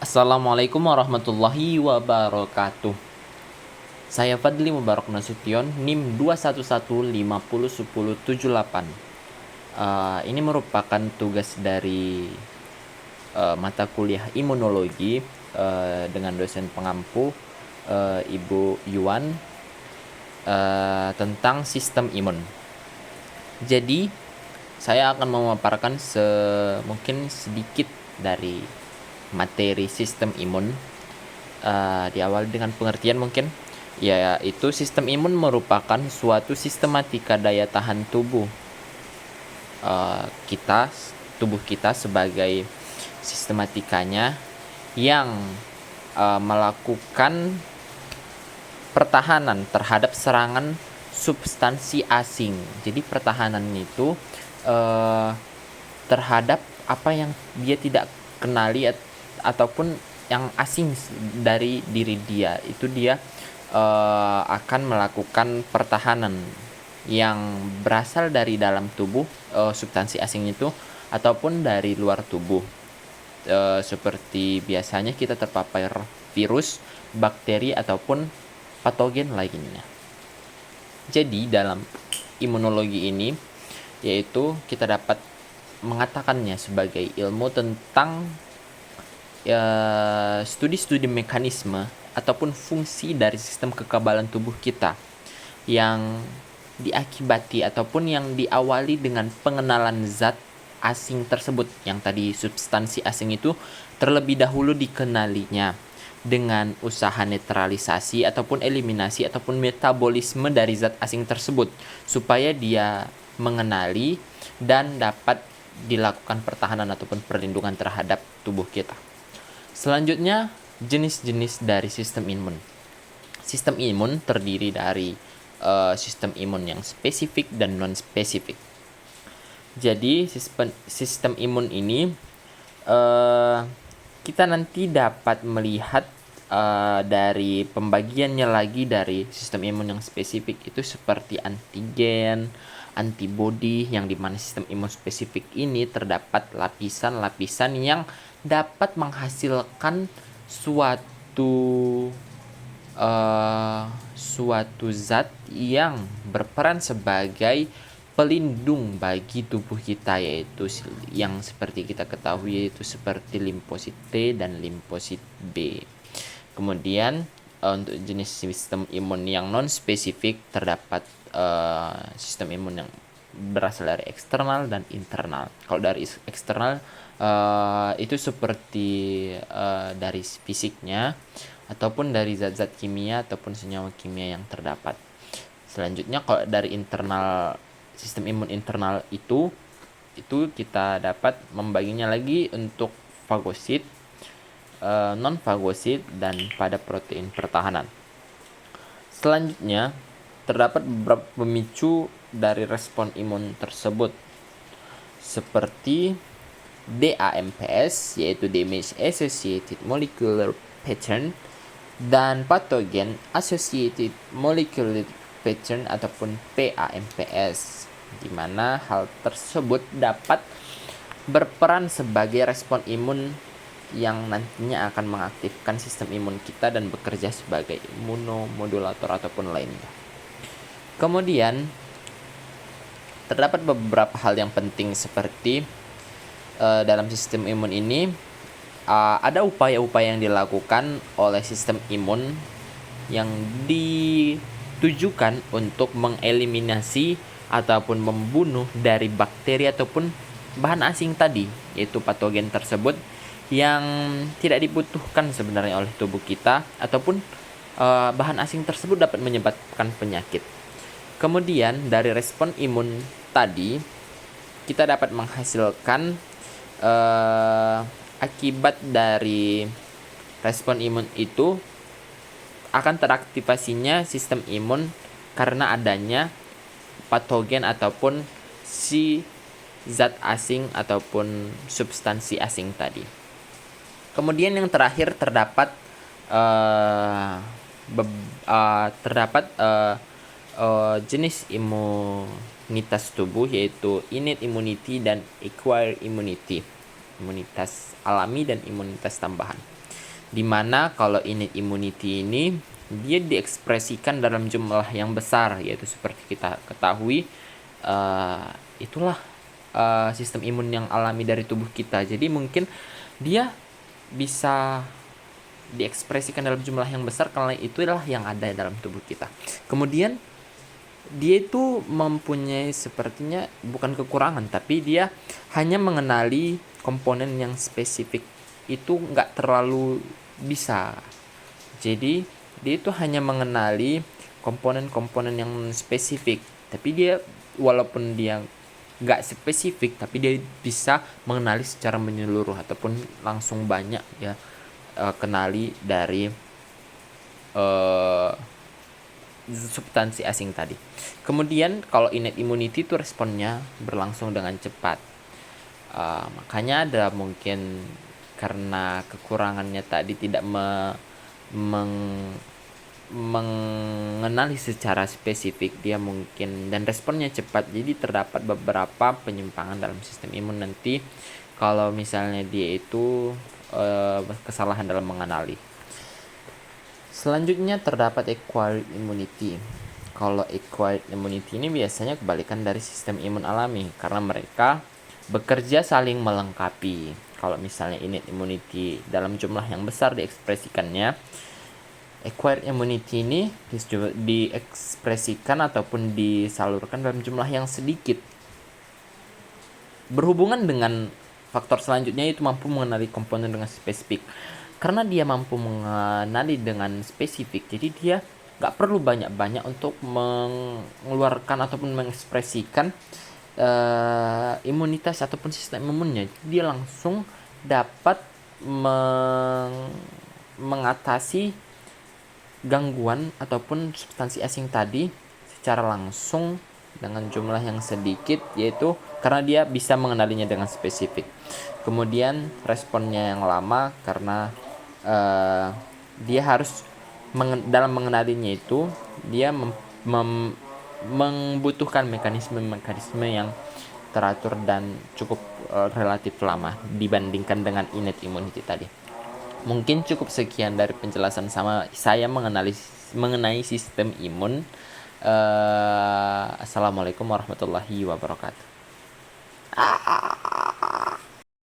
Assalamualaikum warahmatullahi wabarakatuh. Saya Fadli Mubarak Nasution, NIM 211501078. Ini merupakan tugas dari mata kuliah imunologi dengan dosen pengampu Ibu Yuan tentang sistem imun. Jadi, saya akan memaparkan mungkin sedikit dari materi sistem imun. Diawali dengan pengertian mungkin, yaitu sistem imun merupakan suatu sistematika daya tahan tubuh kita sebagai sistematikanya yang melakukan pertahanan terhadap serangan substansi asing. Jadi pertahanan itu terhadap apa yang dia tidak kenali ataupun yang asing dari diri dia, itu dia akan melakukan pertahanan yang berasal dari dalam tubuh substansi asing itu ataupun dari luar tubuh. Seperti biasanya kita terpapar virus, bakteri ataupun patogen lainnya. Jadi dalam imunologi ini yaitu kita dapat mengatakannya sebagai ilmu tentang studi-studi mekanisme ataupun fungsi dari sistem kekebalan tubuh kita yang diakibati ataupun yang diawali dengan pengenalan zat asing tersebut, yang tadi substansi asing itu terlebih dahulu dikenalinya dengan usaha netralisasi ataupun eliminasi ataupun metabolisme dari zat asing tersebut supaya dia mengenali dan dapat dilakukan pertahanan ataupun perlindungan terhadap tubuh kita. Selanjutnya, jenis-jenis dari sistem imun. Sistem imun terdiri dari sistem imun yang spesifik dan non-spesifik. Jadi, sistem imun ini kita nanti dapat melihat dari pembagiannya lagi dari sistem imun yang spesifik itu seperti antigen, antibodi, yang dimana sistem imun spesifik ini terdapat lapisan-lapisan yang dapat menghasilkan suatu zat yang berperan sebagai pelindung bagi tubuh kita, yaitu yang seperti kita ketahui yaitu seperti limfosit T dan limfosit B. Kemudian untuk jenis sistem imun yang non spesifik terdapat sistem imun yang berasal dari eksternal dan internal. Kalau dari eksternal itu seperti dari fisiknya ataupun dari zat-zat kimia ataupun senyawa kimia yang terdapat. Selanjutnya kalau dari internal, sistem imun internal itu kita dapat membaginya lagi untuk fagosit, non fagosit dan pada protein pertahanan. Selanjutnya terdapat beberapa pemicu dari respon imun tersebut seperti DAMPS, yaitu Damage Associated Molecular Pattern, dan Pathogen Associated Molecular Pattern ataupun PAMPS, di mana hal tersebut dapat berperan sebagai respon imun yang nantinya akan mengaktifkan sistem imun kita dan bekerja sebagai imunomodulator ataupun lainnya. Kemudian terdapat beberapa hal yang penting seperti dalam sistem imun ini ada upaya-upaya yang dilakukan oleh sistem imun yang ditujukan untuk mengeliminasi ataupun membunuh dari bakteri ataupun bahan asing tadi, yaitu patogen tersebut yang tidak dibutuhkan sebenarnya oleh tubuh kita ataupun bahan asing tersebut dapat menyebabkan penyakit. Kemudian dari respon imun tadi kita dapat menghasilkan akibat dari respon imun itu akan teraktivasinya sistem imun karena adanya patogen ataupun si zat asing ataupun substansi asing tadi. Kemudian yang terakhir terdapat jenis imunitas tubuh, yaitu innate immunity dan acquired immunity, imunitas alami dan imunitas tambahan. Dimana kalau innate immunity ini dia diekspresikan dalam jumlah yang besar, yaitu seperti kita ketahui itulah sistem imun yang alami dari tubuh kita. Jadi mungkin dia bisa diekspresikan dalam jumlah yang besar karena itulah yang ada dalam tubuh kita. Kemudian dia itu mempunyai sepertinya bukan kekurangan, tapi dia hanya mengenali komponen yang spesifik itu nggak terlalu bisa. Jadi dia itu hanya mengenali komponen-komponen yang spesifik, tapi dia walaupun dia nggak spesifik, tapi dia bisa mengenali secara menyeluruh ataupun langsung banyak ya kenali dari substansi asing tadi. Kemudian kalau innate immunity itu responnya berlangsung dengan cepat. Makanya ada mungkin karena kekurangannya tadi tidak mengenali secara spesifik, dia mungkin dan responnya cepat, jadi terdapat beberapa penyimpangan dalam sistem imun nanti kalau misalnya dia itu kesalahan dalam mengenali. Selanjutnya terdapat acquired immunity. Kalau acquired immunity ini biasanya kebalikan dari sistem imun alami karena mereka bekerja saling melengkapi. Kalau misalnya innate immunity dalam jumlah yang besar diekspresikannya, acquired immunity ini diekspresikan ataupun disalurkan dalam jumlah yang sedikit. Berhubungan dengan faktor selanjutnya, itu mampu mengenali komponen dengan spesifik. Karena dia mampu mengenali dengan spesifik, jadi dia nggak perlu banyak-banyak untuk mengeluarkan ataupun mengekspresikan imunitas ataupun sistem imunnya. Dia langsung dapat mengatasi gangguan ataupun substansi asing tadi secara langsung dengan jumlah yang sedikit, yaitu karena dia bisa mengenalinya dengan spesifik. Kemudian responnya yang lama karena dia harus dalam mengenalinya itu dia membutuhkan mekanisme yang teratur dan cukup relatif lama dibandingkan dengan innate immunity tadi. Mungkin cukup sekian dari penjelasan sama saya mengenai sistem imun. Assalamualaikum warahmatullahi wabarakatuh.